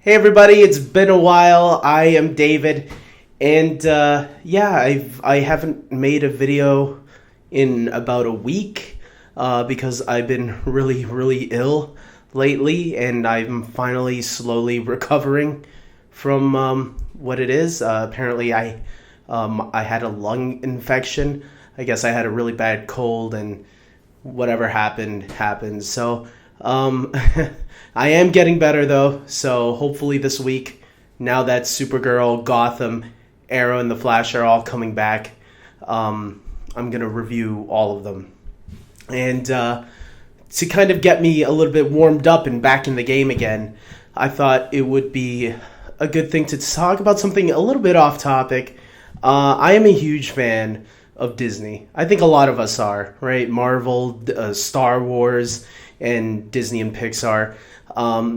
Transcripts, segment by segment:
Hey everybody, it's been a while. I am David, and I haven't made a video in about a week because I've been really ill lately, and I'm finally slowly recovering from what it is. Apparently, I had a lung infection. I guess I had a really bad cold, and whatever happened. So I am getting better though. So hopefully this week, now that Supergirl, Gotham, Arrow, and the Flash are all coming back, I'm gonna review all of them. And to kind of get me a little bit warmed up and back in the game again, I thought it would be a good thing to talk about something a little bit off topic. I am a huge fan of Disney. I think a lot of us are, right? Marvel, Star Wars, and Disney and Pixar.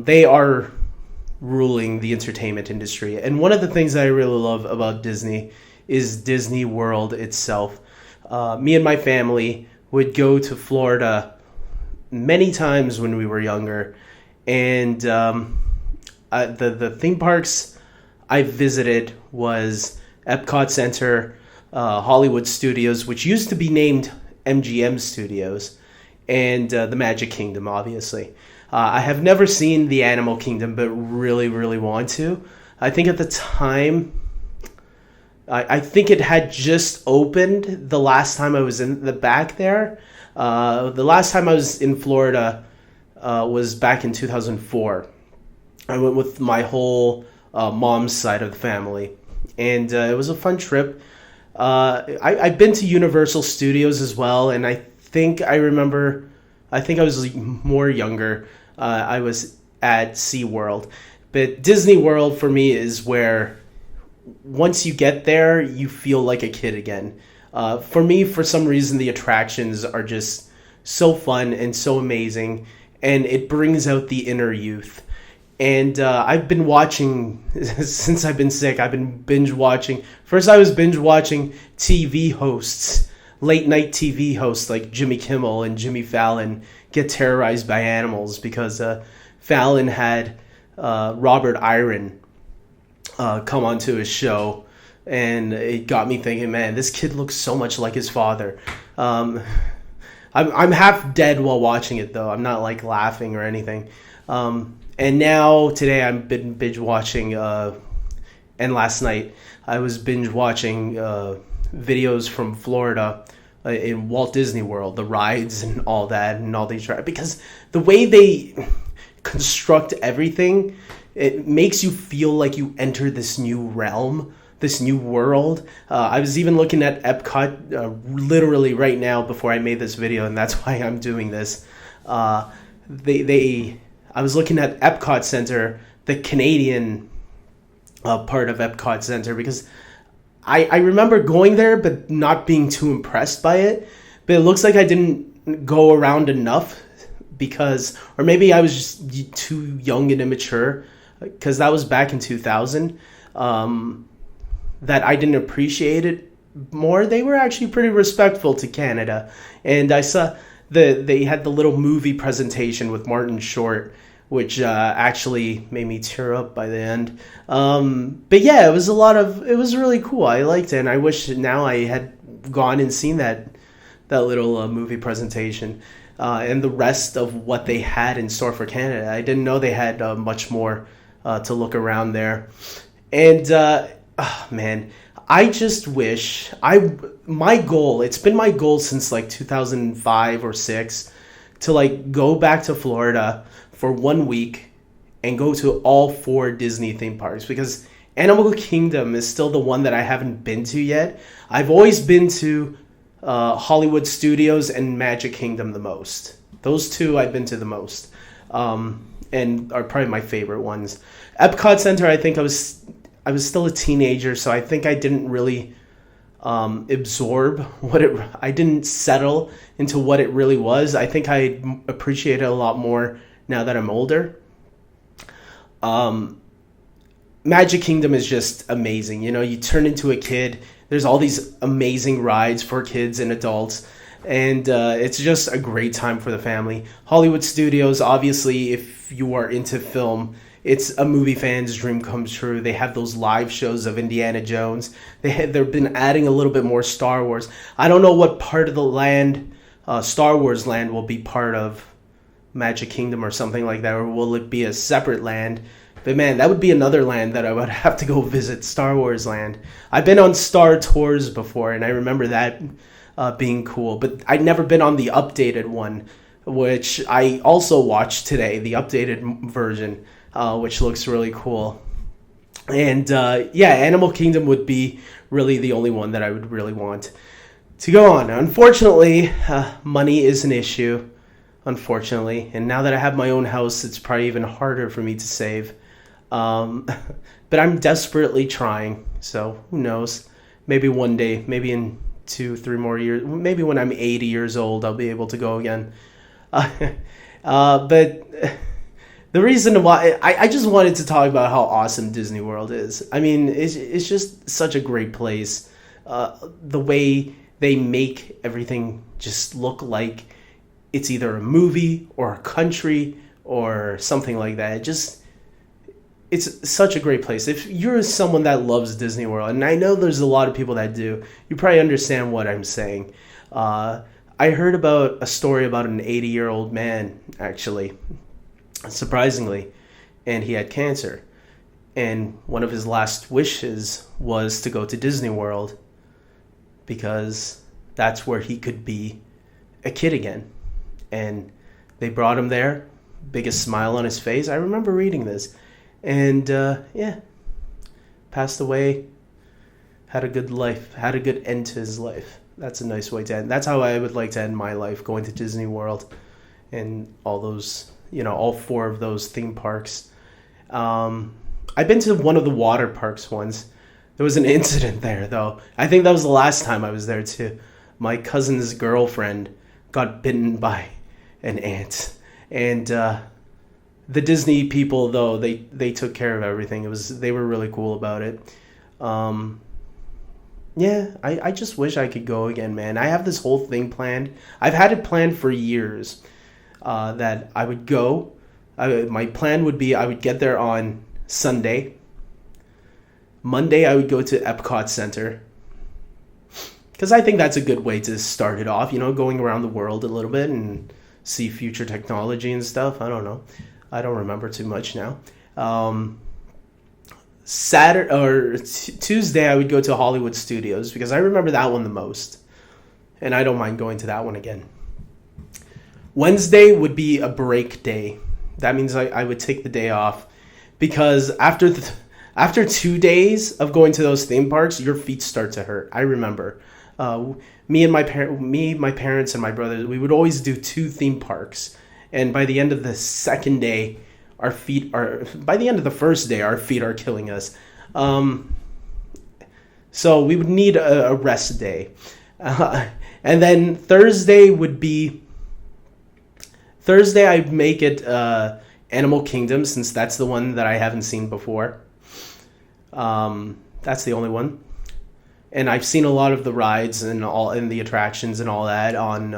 They are ruling the entertainment industry. And one of the things that I really love about Disney is Disney World itself. Me and my family would go to Florida many times when we were younger. And the theme parks I visited was Epcot Center, Hollywood Studios, which used to be named MGM Studios, and the Magic Kingdom, obviously. I have never seen the Animal Kingdom, but really want to. I think at the time, I think it had just opened the last time I was in the back there. The last time I was in Florida was back in 2004. I went with my whole mom's side of the family, and it was a fun trip. I've been to Universal Studios as well, and I think I was more younger. I was at SeaWorld. But Disney World for me is where once you get there, you feel like a kid again. For me, for some reason, the attractions are just so fun and so amazing, and it brings out the inner youth. And I've been watching, since I've been sick, I've been binge watching. First, I was binge watching TV hosts, late night TV hosts like Jimmy Kimmel and Jimmy Fallon get terrorized by animals because Fallon had Robert Iron come onto his show. And it got me thinking, man, this kid looks so much like his father. I'm half dead while watching it, though. I'm not like laughing or anything. And now, today, I've been binge watching, and last night, I was binge watching videos from Florida in Walt Disney World, the rides and all that, and all these rides. Because the way they construct everything, it makes you feel like you enter this new realm, this new world. I was even looking at Epcot literally right now before I made this video, and that's why I'm doing this. I was looking at Epcot Center, the Canadian part of Epcot Center, because I remember going there but not being too impressed by it. But it looks like I didn't go around enough or maybe I was just too young and immature, because that was back in 2000, that I didn't appreciate it more. They were actually pretty respectful to Canada. And I saw they had the little movie presentation with Martin Short, which actually made me tear up by the end. But yeah, it was really cool. I liked it, and I wish now I had gone and seen that little movie presentation and the rest of what they had in store for Canada. I didn't know they had much more to look around there. And man, I just wish it's been my goal since like 2005 or 6 to like go back to Florida for 1 week and go to all 4 Disney theme parks, because Animal Kingdom is still the one that I haven't been to yet. I've always been to Hollywood Studios and Magic Kingdom the most. Those two I've been to the most, and are probably my favorite ones. Epcot Center, I think I was still a teenager, so I think I didn't really absorb I didn't settle into what it really was. I think I appreciate it a lot more now that I'm older. Magic Kingdom is just amazing. You know, you turn into a kid. There's all these amazing rides for kids and adults. And it's just a great time for the family. Hollywood Studios, obviously, if you are into film, it's a movie fan's dream come true. They have those live shows of Indiana Jones. They've been adding a little bit more Star Wars. I don't know what part of the land, Star Wars land, will be part of Magic Kingdom or something like that, or will it be a separate land? But man, that would be another land that I would have to go visit, Star Wars land. I've been on Star Tours before, and I remember that being cool. But I'd never been on the updated one, which I also watched today, the updated version, which looks really cool. And yeah, Animal Kingdom would be really the only one that I would really want to go on. Unfortunately, money is an issue, unfortunately. And now that I have my own house, it's probably even harder for me to save. But I'm desperately trying, so who knows? Maybe one day, maybe in 2-3 more years, maybe when I'm 80 years old, I'll be able to go again. But the reason why I just wanted to talk about how awesome Disney World is. I mean, it's just such a great place. The way they make everything just look like it's either a movie or a country or something like that. It's such a great place. If you're someone that loves Disney World, and I know there's a lot of people that do, you probably understand what I'm saying. I heard about a story about an 80-year-old man, actually, surprisingly, and he had cancer. And one of his last wishes was to go to Disney World because that's where he could be a kid again. And they brought him there, biggest smile on his face. I remember reading this. And yeah, passed away, had a good life, had a good end to his life. That's a nice way to end. That's how I would like to end my life, going to Disney World and all those, all 4 of those theme parks. I've been to one of the water parks once. There was an incident there, though. I think that was the last time I was there, too. My cousin's girlfriend got bitten by an ant. And the Disney people, though, they took care of everything. They were really cool about it. Yeah, I just wish I could go again, man. I have this whole thing planned. I've had it planned for years that I would go. My plan would be I would get there on Sunday. Monday, I would go to Epcot Center. Because I think that's a good way to start it off, going around the world a little bit and see future technology and stuff. I don't know. I don't remember too much now. Saturday or Tuesday, I would go to Hollywood Studios because I remember that one the most, and I don't mind going to that one again. Wednesday would be a break day. That means I would take the day off because after 2 days of going to those theme parks, your feet start to hurt. I remember. My parents, and my brothers, we would always do 2 theme parks. And by the end of the second day, by the end of the first day, our feet are killing us. So we would need a rest day. And then Thursday, I'd make it Animal Kingdom, since that's the one that I haven't seen before. That's the only one. And I've seen a lot of the rides and the attractions and all that on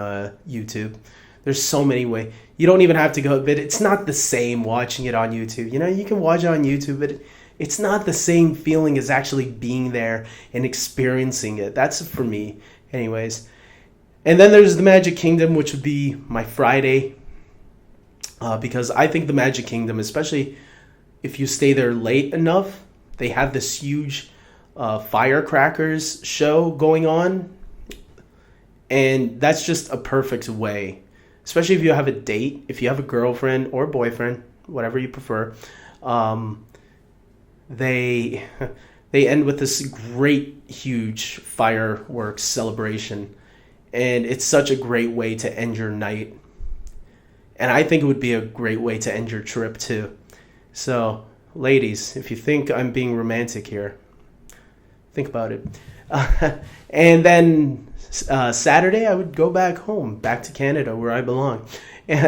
YouTube. There's so many ways. You don't even have to go, but it's not the same watching it on YouTube. You can watch it on YouTube, but it's not the same feeling as actually being there and experiencing it. That's for me, anyways. And then there's the Magic Kingdom, which would be my Friday, because I think the Magic Kingdom, especially if you stay there late enough, they have this huge firecrackers show going on, and that's just a perfect way. Especially if you have a date, if you have a girlfriend or boyfriend, whatever you prefer, they end with this great, huge fireworks celebration. And it's such a great way to end your night. And I think it would be a great way to end your trip, too. So, ladies, if you think I'm being romantic here, think about it. And then Saturday, I would go back home, back to Canada, where I belong.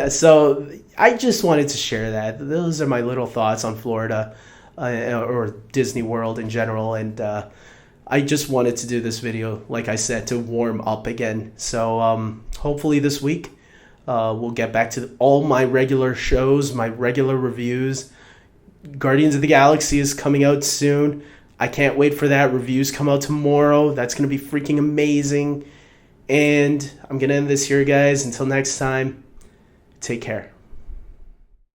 So I just wanted to share that. Those are my little thoughts on Florida or Disney World in general. And I just wanted to do this video, like I said, to warm up again. So hopefully this week we'll get back to all my regular shows, my regular reviews. Guardians of the Galaxy is coming out soon. I can't wait for that. Reviews come out tomorrow. That's going to be freaking amazing. And I'm going to end this here, guys. Until next time, take care.